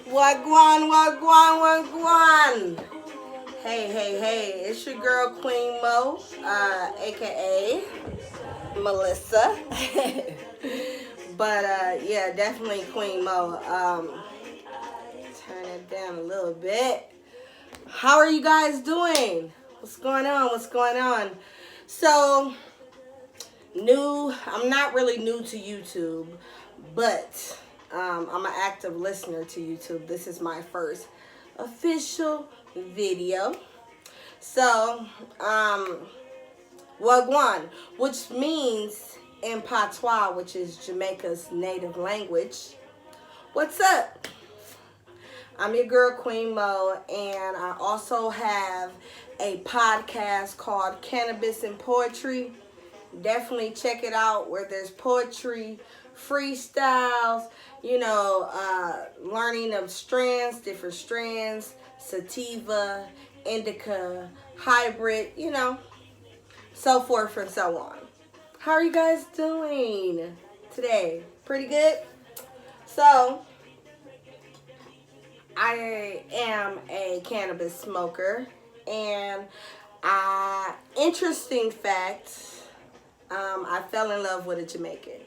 Wagwan, wagwan, wagwan. Hey, it's your girl Queen Mo, aka Melissa. But yeah, definitely Queen Mo. Turn it down a little bit. How are you guys doing? What's going on? So, I'm not really new to YouTube, but I'm an active listener to YouTube. This is my first official video. So, Wagwan, which means in Patois, which is Jamaica's native language, what's up? I'm your girl Queen Mo, and I also have a podcast called Cannabis and Poetry. Definitely check it out, where there's poetry, freestyles, learning of different strands, sativa, indica, hybrid, so forth and so on. How are you guys doing today? Pretty good? So, I am a cannabis smoker, and interesting fact, I fell in love with a Jamaican.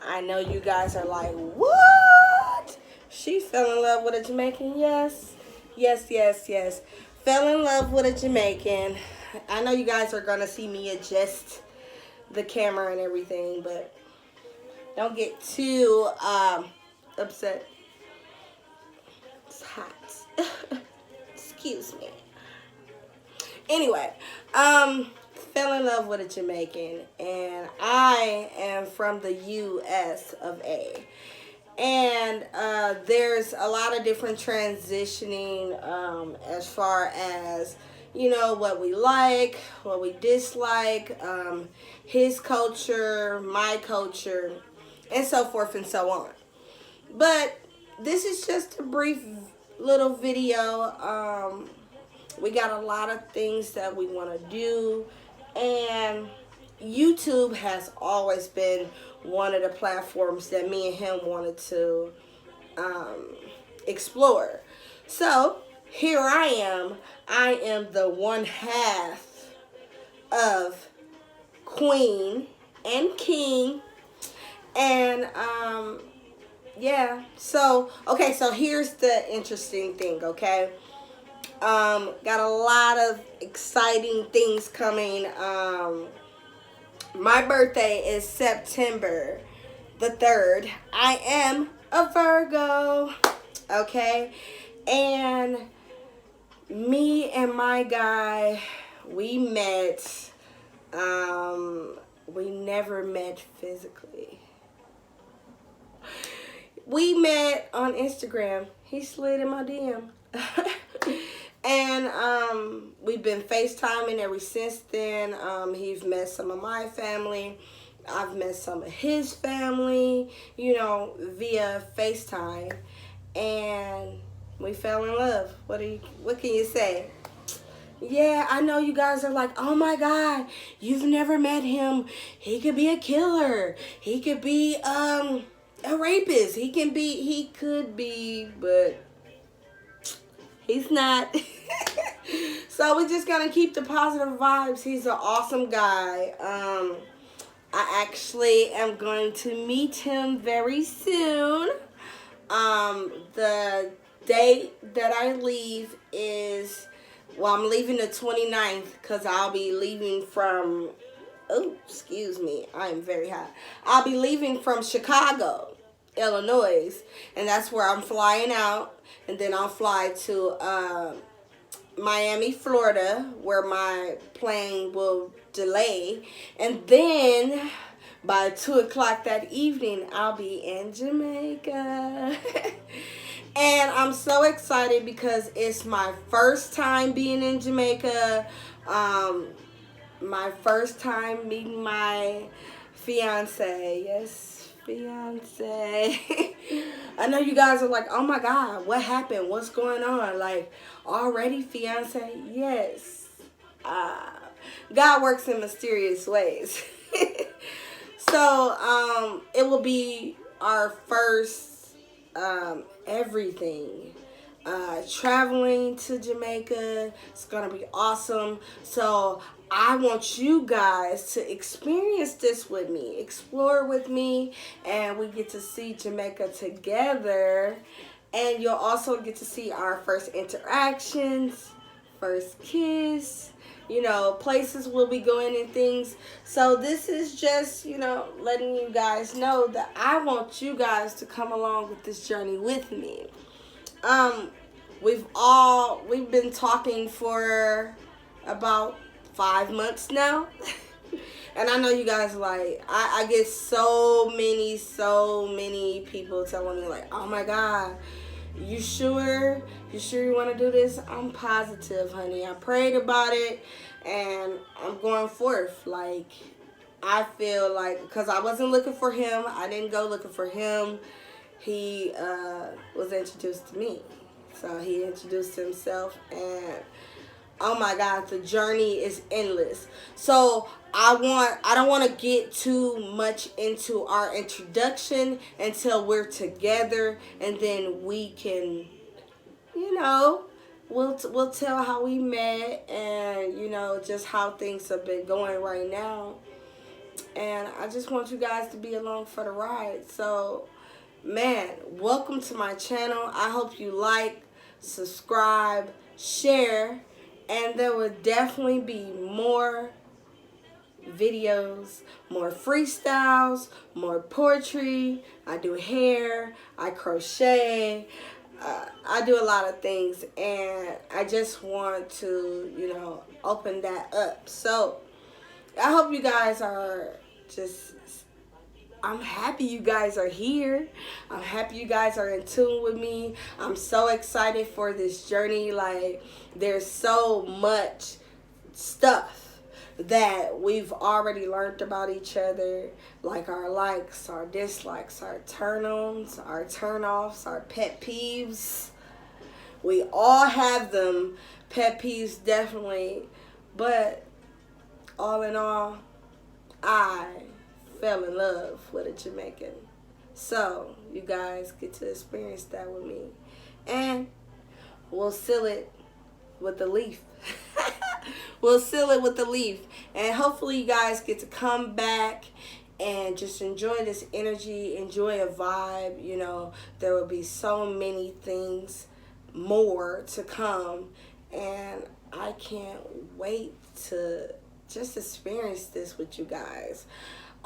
I know you guys are like, what? She fell in love with a Jamaican? Yes. Fell in love with a Jamaican. I know you guys are going to see me adjust the camera and everything, but don't get too upset. It's hot. Excuse me. Anyway, fell in love with a Jamaican, and I am from the US of A. And there's a lot of different transitioning as far as, what we like, what we dislike, his culture, my culture, and so forth and so on. But this is just a brief little video. We got a lot of things that we want to do, and YouTube has always been one of the platforms that me and him wanted to explore. So here I am. I am the one half of Queen and King, and yeah. So here's the interesting thing. Okay. Got a lot of exciting things coming. My birthday is September the 3rd. I am a Virgo. Okay. And me and my guy, we met. We never met physically. We met on Instagram. He slid in my DM. And we've been FaceTiming ever since then. He's met some of my family. I've met some of his family, via FaceTime. And we fell in love. What can you say? Yeah, I know you guys are like, oh my God, you've never met him. He could be a killer. He could be a rapist. He could be, but he's not. So we're just gonna keep the positive vibes. He's an awesome guy. I actually am going to meet him very soon. The date that I leave is, I'm leaving the 29th, because I'll be leaving from, excuse me, I am very hot. I'll be leaving from Chicago, Illinois, and that's where I'm flying out. And then I'll fly to Miami, Florida, where my plane will delay. And then by 2 o'clock that evening, I'll be in Jamaica. And I'm so excited because it's my first time being in Jamaica. My first time meeting my fiance. Yes, fiance. I know you guys are like, oh my God, what happened? What's going on? Like, already fiance? Yes. God works in mysterious ways. So, it will be our first everything. Traveling to Jamaica, it's gonna be awesome. So I want you guys to experience this with me, explore with me, and we get to see Jamaica together. And you'll also get to see our first interactions, first kiss, places we'll be going and things. So this is just, letting you guys know that I want you guys to come along with this journey with me. Um, we've been talking for about 5 months now. And I know you guys I get so many people telling me like, oh my God, you sure? You sure you want to do this? I'm positive, honey. I prayed about it and I'm going forth. Like, I feel like, because I wasn't looking for him, I didn't go looking for him. He was introduced to me. So he introduced himself, and oh my God, the journey is endless. So I don't want to get too much into our introduction until we're together, and then we can, we'll tell how we met, and just how things have been going right now. And I just want you guys to be along for the ride. So, man, welcome to my channel. I hope you like, subscribe, share, and there will definitely be more videos, more freestyles, more poetry. I do hair, I crochet, I do a lot of things, and I just want to, open that up. So I hope you guys are I'm happy you guys are here. I'm happy you guys are in tune with me. I'm so excited for this journey. Like, there's so much stuff that we've already learned about each other, like our likes, our dislikes, our turn-ons, our turn-offs, our pet peeves. We all have them. Pet peeves, definitely. But all in all, I fell in love with a Jamaican. So you guys get to experience that with me. And we'll seal it with the leaf. We'll seal it with the leaf. And hopefully you guys get to come back and just enjoy this energy, enjoy a vibe. There will be so many things more to come. And I can't wait to just experience this with you guys.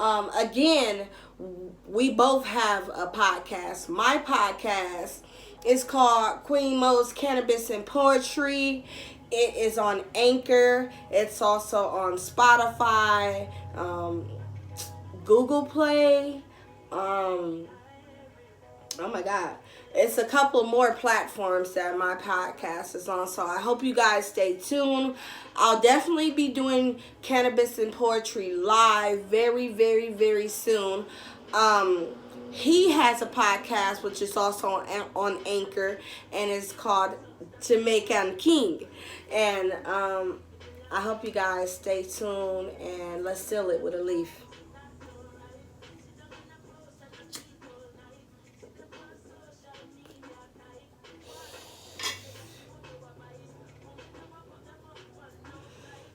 Again, we both have a podcast. My podcast is called Queen Mo's Cannabis and Poetry. It is on Anchor. It's also on Spotify, Google Play. Oh my God. It's a couple more platforms that my podcast is on. So I hope you guys stay tuned. I'll definitely be doing Cannabis and Poetry live very, very, very soon. He has a podcast which is also on Anchor, and it's called Jamaican King. And I hope you guys stay tuned, and let's seal it with a leaf.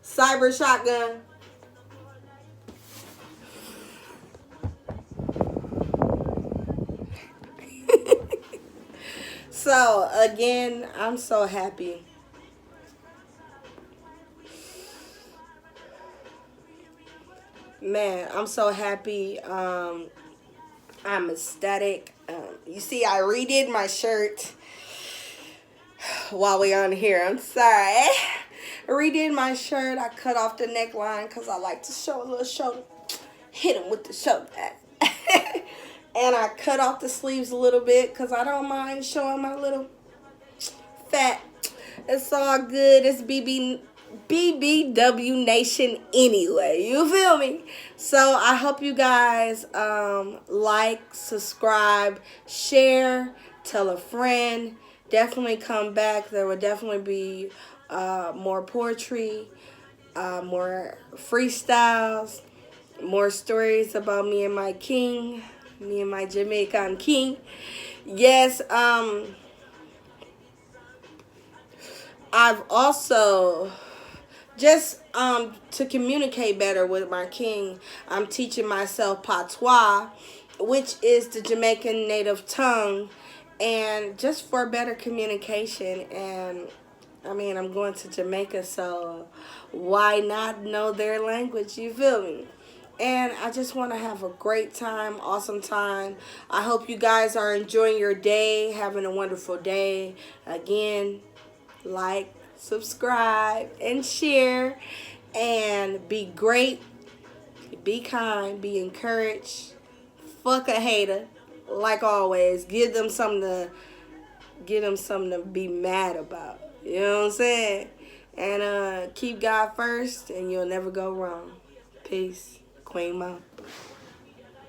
Cyber shotgun. So again, I'm so happy. Man, I'm so happy. I'm ecstatic. You see, I redid my shirt while we're on here. I'm sorry. I redid my shirt. I cut off the neckline because I like to show a little shoulder. Hit him with the shoulder pad. And I cut off the sleeves a little bit because I don't mind showing my little fat. It's all good. It's BBW Nation anyway. You feel me? So I hope you guys like, subscribe, share, tell a friend. Definitely come back. There will definitely be more poetry, more freestyles, more stories about me and my king, Me and my Jamaican king. Yes, I've also just to communicate better with my king, I'm teaching myself patois, which is the Jamaican native tongue, and just for better communication. And I mean, I'm going to Jamaica, so why not know their language? You feel me? And I just want to have a great time, awesome time. I hope you guys are enjoying your day, having a wonderful day. Again, like, subscribe, and share. And be great, be kind, be encouraged. Fuck a hater. Like always, give them something to be mad about. You know what I'm saying? And keep God first, and you'll never go wrong. Peace. Queen Mo.